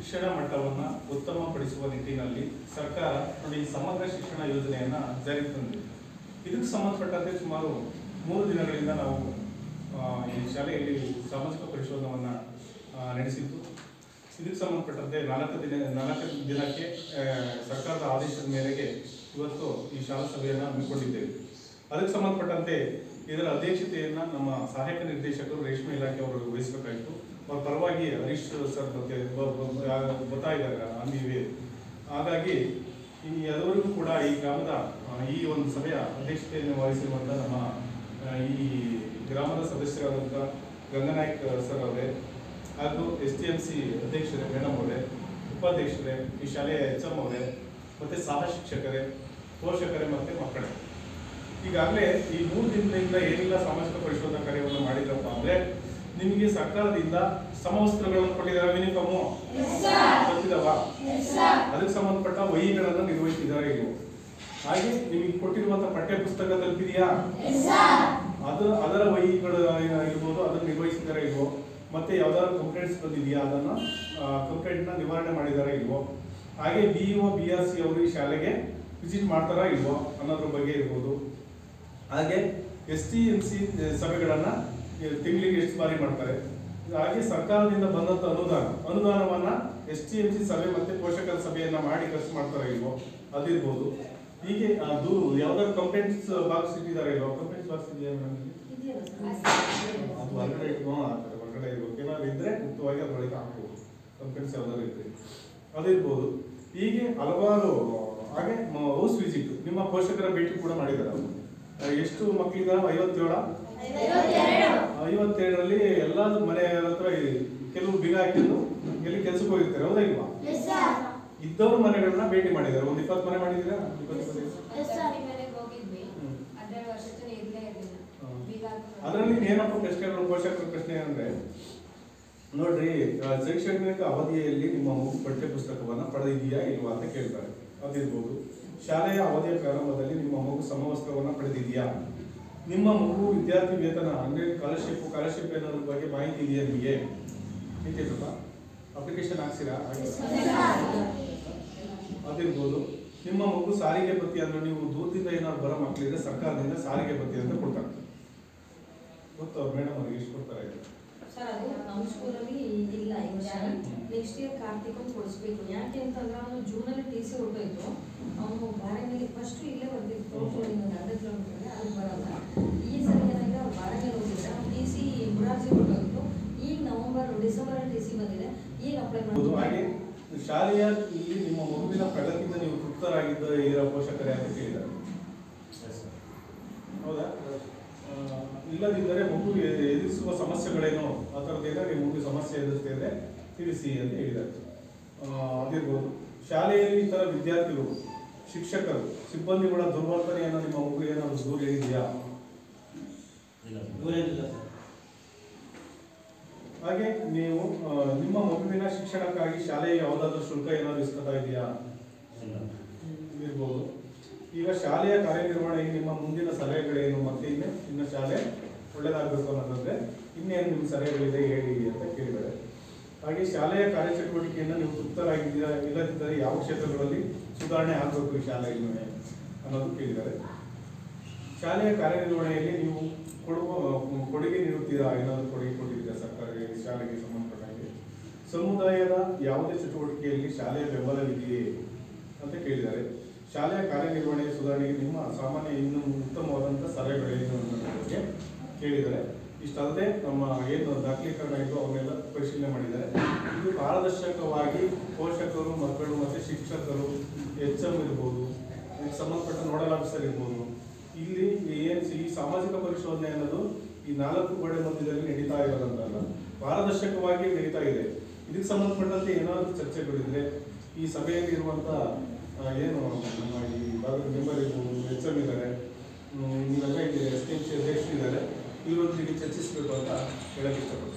ಶಿಕ್ಷಣ ಮಟ್ಟವನ್ನು ಉತ್ತಮಪಡಿಸುವ ನಿಟ್ಟಿನಲ್ಲಿ ಸರ್ಕಾರ ನೋಡಿ ಸಮಗ್ರ ಶಿಕ್ಷಣ ಯೋಜನೆಯನ್ನು ಜಾರಿಗೆ ತಂದಿದೆ. ಇದಕ್ಕೆ ಸಂಬಂಧಪಟ್ಟಂತೆ ಸುಮಾರು 3 ದಿನಗಳಿಂದ ನಾವು ಈ ಶಾಲೆಯಲ್ಲಿ ಸಾಮಾಜಿಕ ಪರಿಶೋಧನವನ್ನು ನಡೆಸಿದ್ದು. ಇದಕ್ಕೆ ಸಂಬಂಧಪಟ್ಟಂತೆ 4 ದಿನಕ್ಕೆ ಸರ್ಕಾರದ ಆದೇಶದ ಮೇರೆಗೆ ಇವತ್ತು ಈ ಶಾಲಾ ಸಭೆಯನ್ನು ಹಮ್ಮಿಕೊಂಡಿದ್ದೇವೆ. ಅದಕ್ಕೆ ಸಂಬಂಧಪಟ್ಟಂತೆ ಇದರ ಅಧ್ಯಕ್ಷತೆಯನ್ನು ನಮ್ಮ ಸಹಾಯಕ ನಿರ್ದೇಶಕರು ರೇಷ್ಮೆ ಇಲಾಖೆಯವರು ವಹಿಸಬೇಕಾಯಿತು. ಅವರ ಪರವಾಗಿ ಹರೀಶ್ ಸರ್ ಬಗ್ಗೆ ಬರ್ತಾ ಇದ್ದಾರೆ ಅಂದಿವೆ. ಹಾಗಾಗಿ ಎಲ್ಲರಿಗೂ ಕೂಡ ಈ ಗ್ರಾಮದ ಈ ಒಂದು ಸಭೆಯ ಅಧ್ಯಕ್ಷತೆಯನ್ನು ವಹಿಸಿರುವಂಥ ನಮ್ಮ ಈ ಗ್ರಾಮದ ಸದಸ್ಯರಾದಂಥ ಗಂಗನಾಯ್ಕ ಸರ್ ಅವರೇ ಹಾಗೂ STMC ಅಧ್ಯಕ್ಷರೇ ಮೇಡಮ್ ಅವರೇ, ಉಪಾಧ್ಯಕ್ಷರೇ, ಈ ಶಾಲೆಯ HM ಅವರೇ, ಮತ್ತು ಸಹ ಶಿಕ್ಷಕರೇ, ಪೋಷಕರೇ ಮತ್ತು ಮಕ್ಕಳೇ, ಈಗಾಗಲೇ ಈ 3 ದಿನದಿಂದ ಏನೆಲ್ಲ ಸಾಮಾಜಿಕ ಪರಿಶೋಧನಾ ಕಾರ್ಯವನ್ನು ಮಾಡಿದ್ರಪ್ಪ ಅಂದರೆ ನಿಮಗೆ ಸರ್ಕಾರದಿಂದ ಸಮವಸ್ತ್ರಗಳನ್ನು ಕೊಟ್ಟಿದ್ದಾರೆ, ಯೂನಿಫಾರ್ಮು ಗೊತ್ತಿದವ, ಅದಕ್ಕೆ ಸಂಬಂಧಪಟ್ಟ ವಹಿಗಳನ್ನು ನಿರ್ವಹಿಸಿದ್ದಾರೆ ಇವು. ಹಾಗೆ ನಿಮಗೆ ಕೊಟ್ಟಿರುವಂತಹ ಪಠ್ಯ ಪುಸ್ತಕ ತಲುಪಿದೆಯಾ, ಅದರ ವಹಿಗಳು ಇರ್ಬೋದು, ಅದನ್ನು ನಿರ್ವಹಿಸಿದ್ದಾರೆ ಇಲ್ವೋ, ಮತ್ತೆ ಯಾವ್ದಾದ್ರು ಕಂಪ್ಲೇಂಟ್ಸ್ ಬಂದಿದೆಯಾ, ಅದನ್ನು ಕಂಪ್ಲೇಂಟ್ನ ನಿವಾರಣೆ ಮಾಡಿದಾರ ಇಲ್ವೋ, ಹಾಗೆ BEO BRC ಅವರು ಈ ಶಾಲೆಗೆ ವಿಸಿಟ್ ಮಾಡ್ತಾರಾ ಇಲ್ವೋ ಅನ್ನೋದ್ರ ಬಗ್ಗೆ ಇರ್ಬೋದು. ಹಾಗೆ STMC ಸಭೆಗಳನ್ನು ತಿಂಗಳಿಗೆ ಎಷ್ಟು ಬಾರಿ ಮಾಡ್ತಾರೆ, ಹಾಗೆ ಸರ್ಕಾರದಿಂದ ಬಂದಂಥ ಅನುದಾನವನ್ನ STMC ಸಭೆ ಮತ್ತೆ ಪೋಷಕರ ಸಭೆಯನ್ನ ಮಾಡಿ ಖರ್ಚು ಮಾಡ್ತಾರೆ ಇಲ್ವೋ ಅದಿರ್ಬೋದು. ಹೀಗೆ ಅದು ಯಾವ್ದಾದ್ರು ಕಂಪ್ಲೇಂಟ್ಸ್ ಬಾಕ್ಸ್ ಇಟ್ಟಿದ್ದಾರೆ ಇಲ್ವೋ, ಕಂಪ್ಲೇಂಟ್ಸ್ ಬಾಕ್ಸ್ ಇದೆಯಾ ಮೇಡಮ್? ಅದು ಹೊರಗಡೆ ಹೊರಗಡೆ ಇರ್ಬೇಕು, ಏನಾದ್ರು ಇದ್ರೆ ಮುಕ್ತವಾಗಿ ಅದರೊಳಗೆ ಹಾಕ್ಬೋದು, ಕಂಪ್ಲೇಂಟ್ಸ್ ಯಾವ್ದಾದ್ರು ಇದ್ರೆ ಅದಿರ್ಬೋದು. ಹೀಗೆ ಹಲವಾರು. ಹಾಗೆ ಹೌಸ್ ವಿಸಿಟ್, ನಿಮ್ಮ ಪೋಷಕರ ಭೇಟಿ ಕೂಡ ಮಾಡಿದ್ದಾರೆ. ಅವರು ಎಷ್ಟು ಮಕ್ಕಳಿದ್ದಾರೆ? 57ರಲ್ಲಿ ಎಲ್ಲ ಮನೆ ಹತ್ರ ಕೆಲವು ಬೀಗ ಹಾಕಿದ್ದು ಎಲ್ಲಿ ಕೆಲಸಕ್ಕೆ ಹೋಗಿರ್ತಾರೆ, ಹೌದಾ ಇಲ್ವಾ? ಇದ್ದವ್ರ ಮನೆಗಳನ್ನ ಭೇಟಿ ಮಾಡಿದ್ದಾರೆ. ಒಂದು 20 ಮನೆ ಮಾಡಿದ್ದೀರಾ? 20 ಅದರಲ್ಲಿ ಏನಪ್ಪ ಪ್ರಶ್ನೆಗಳು, ಪೋಷಕರ ಪ್ರಶ್ನೆ ಅಂದ್ರೆ ನೋಡ್ರಿ, ಶೈಕ್ಷಣಿಕ ಅವಧಿಯಲ್ಲಿ ನಿಮ್ಮ ಮಗು ಪಠ್ಯ ಪುಸ್ತಕವನ್ನ ಪಡೆದಿದೆಯಾ ಇಲ್ವಾ ಅಂತ ಕೇಳ್ತಾರೆ, ಅದಿರ್ಬೋದು. ಶಾಲೆಯ ಅವಧಿಯ ಪ್ರಾರಂಭದಲ್ಲಿ ನಿಮ್ಮ ಮಗು ಸಮವಸ್ತ್ರವನ್ನ ಪಡೆದಿದೆಯಾ, ನಿಮ್ಮ ಮಗು ವಿದ್ಯಾರ್ಥಿ ವೇತನ ಅಂದ್ರೆ ಸ್ಕಾಲರ್ಶಿಪ್ ಏನಾದ್ರ ಬಗ್ಗೆ ಮಾಹಿತಿ ಇದೆಯಾ ನಿಮಗೆ, ಇದೆಯಪ್ಪ ಅಪ್ಲಿಕೇಶನ್ ಹಾಕ್ಸಿರಾ, ಅದಿರ್ಬೋದು. ನಿಮ್ಮ ಮಗು ಸಾರಿಗೆ ಭತ್ಯೆ ಅಂದ್ರೆ ನೀವು ದೂರದಿಂದ ಏನಾದ್ರು ಬರೋ ಮಕ್ಕಳಿದ್ರೆ ಸರ್ಕಾರದಿಂದ ಸಾರಿಗೆ ಭತ್ಯೆ ಅಂತ ಕೊಡ್ತಾರೆ, ಗೊತ್ತು ಮೇಡಮ್ ಅವ್ರಿಗೆ ಎಷ್ಟು ಕೊಡ್ತಾರೆ ಸರ್? ಅದು ನಮ್ಮ ಸ್ಕೂಲಲ್ಲಿ ಇಲ್ಲ ಈ ವರ್ಷ. ನೆಕ್ಸ್ಟ್ ಇಯರ್ ಕಾರ್ತಿಕ್ ಕೊಡಿಸ್ಬೇಕು. ಯಾಕೆ ಅಂತಂದ್ರೆ ಅವನು ಜೂನಲ್ಲಿ TC ಹೊರಟೋಯ್ತು. ಅವನು ಬಾರೆನಲ್ಲಿ ಫಸ್ಟ್ ಇಲ್ಲೇ ಬರ್ತಿತ್ತು, ಅರ್ಧ ಕಿಲೋಮೀಟರ್, ಅದು ಬರಲ್ಲ. ಈ ಸರಿ ಏನಾಗಿದೆ, ಅವ್ರು ಬಾರೆನಲ್ಲಿ ಹೋಗಿದ್ರೆ TC ಮುರಾರ್ಜಿ ಹೊರಟೋಯ್ತು. ಈಗ ಡಿಸೆಂಬರ್ TC ಬಂದಿದೆ, ಈಗ ಅಪ್ಲೈ ಮಾಡೋದು. ಹಾಗೆ ಶಾಲೆಯ ಇಲ್ಲಿ ನಿಮ್ಮ ಮಗುವಿನ ಪ್ರಗತಿಯಿಂದ ನೀವು ತೃಪ್ತರಾಗಿದ್ದ ಪೋಷಕರೇ ಅಂತ ಕೇಳಿದ್ದಾರೆ, ಹೌದಾ? ಇಲ್ಲದಿದ್ದರೆ ಮಗು ಎದುರಿಸುವ ಸಮಸ್ಯೆಗಳೇನು ಆ ಥರದ್ದೇನ ನೀವು ಮಗು ಸಮಸ್ಯೆ ಎದುರಿಸ್ತಿದ್ರೆ ತಿಳಿಸಿ ಅಂತ ಹೇಳಿದ್ದಾರೆ. ಅದಿರ್ಬೋದು. ಶಾಲೆಯಲ್ಲಿ ಇತರ ವಿದ್ಯಾರ್ಥಿಗಳು, ಶಿಕ್ಷಕರು, ಸಿಬ್ಬಂದಿಗಳ ದುರ್ವರ್ತನೆಯನ್ನು ನಿಮ್ಮ ಮಗು ಏನಾದರೂ ದೂರ ಹೇಳಿದೆಯಾ? ಹಾಗೆ ನೀವು ನಿಮ್ಮ ಮಗುವಿನ ಶಿಕ್ಷಣಕ್ಕಾಗಿ ಶಾಲೆಗೆ ಯಾವುದಾದ್ರೂ ಶುಲ್ಕ ಏನಾದರೂ ಇಸ್ಕೊತಾ ಇದೆಯಾ ಇರ್ಬೋದು. ಈಗ ಶಾಲೆಯ ಕಾರ್ಯನಿರ್ವಹಣೆಗೆ ನಿಮ್ಮ ಮುಂದಿನ ಸಲಹೆಗಳೇನು, ಮತ್ತೆ ಇನ್ನು ಶಾಲೆ ಒಳ್ಳೇದಾಗಬೇಕು ಅನ್ನೋದಾದ್ರೆ ಇನ್ನೇನು ನಿಮ್ಮ ಸಲಹೆಗಳಿದೆ ಹೇಳಿ ಅಂತ ಕೇಳಿದ್ದಾರೆ. ಹಾಗೆ ಶಾಲೆಯ ಕಾರ್ಯಚಟುವಟಿಕೆಯನ್ನು ನೀವು ತೃಪ್ತರಾಗಿದ್ದೀರಾ, ಇಲ್ಲದಿದ್ದರೆ ಯಾವ ಕ್ಷೇತ್ರಗಳಲ್ಲಿ ಸುಧಾರಣೆ ಆಗಬೇಕು ಈ ಶಾಲೆ ಇನ್ನೂ ಅನ್ನೋದು ಕೇಳಿದ್ದಾರೆ. ಶಾಲೆಯ ಕಾರ್ಯನಿರ್ವಹಣೆಯಲ್ಲಿ ನೀವು ಕೊಡುಗೆ ನೀಡುತ್ತೀರಾ, ಏನಾದರೂ ಕೊಡುಗೆ ಕೊಟ್ಟಿದ್ದೀರಾ ಸರ್ಕಾರಿ ಶಾಲೆಗೆ ಸಂಬಂಧಪಟ್ಟಾಗೆ? ಸಮುದಾಯದ ಯಾವುದೇ ಚಟುವಟಿಕೆಯಲ್ಲಿ ಶಾಲೆಯ ಬೆಂಬಲವಿದೆಯೇ ಅಂತ ಕೇಳಿದ್ದಾರೆ. ಶಾಲೆಯ ಕಾರ್ಯನಿರ್ವಹಣೆಯ ಸುಧಾರಣೆಗೆ ನಿಮ್ಮ ಸಾಮಾನ್ಯ ಇನ್ನೂ ಉತ್ತಮವಾದಂಥ ಸಲಹೆಗಳೇನು ಅನ್ನೋದ್ರ ಬಗ್ಗೆ ಕೇಳಿದ್ದಾರೆ. ಇಷ್ಟಲ್ಲದೆ ನಮ್ಮ ಏನು ದಾಖಲೀಕರಣ ಇದೋ ಅವನ್ನೆಲ್ಲ ಪರಿಶೀಲನೆ ಮಾಡಿದ್ದಾರೆ. ಇದು ಪಾರದರ್ಶಕವಾಗಿ ಪೋಷಕರು, ಮಕ್ಕಳು ಮತ್ತು ಶಿಕ್ಷಕರು, HM ಇರ್ಬೋದು, ಇದಕ್ಕೆ ಸಂಬಂಧಪಟ್ಟ ನೋಡಲ್ ಆಫೀಸರ್ ಇರ್ಬೋದು, ಇಲ್ಲಿ ಈ ಸಾಮಾಜಿಕ ಪರಿಶೋಧನೆ ಅನ್ನೋದು ಈ 4 ಗೋಡೆ ಮಧ್ಯದಲ್ಲಿ ನಡೀತಾ ಇರೋದಂತಲ್ಲ, ಪಾರದರ್ಶಕವಾಗಿ ನಡೀತಾ ಇದೆ. ಇದಕ್ಕೆ ಸಂಬಂಧಪಟ್ಟಂತೆ ಏನಾದರೂ ಚರ್ಚೆಗಳಿದ್ರೆ ಈ ಸಭೆಯಲ್ಲಿ ಇರುವಂಥ ಏನು ನಮ್ಮ ಈ ಭಾಗದ ಮೆಂಬರ್ ಇರ್ಬೋದು, HM ಇದ್ದಾರೆ, ನೀವೆಲ್ಲ ಇಲ್ಲಿ STMC ಅಧ್ಯಕ್ಷರಿದ್ದಾರೆ, ಇವರೊಂದಿಗೆ ಚರ್ಚಿಸಬೇಕು ಅಂತ ಹೇಳಕ್ಕೆ ಇಷ್ಟಪಡ್ತೀನಿ.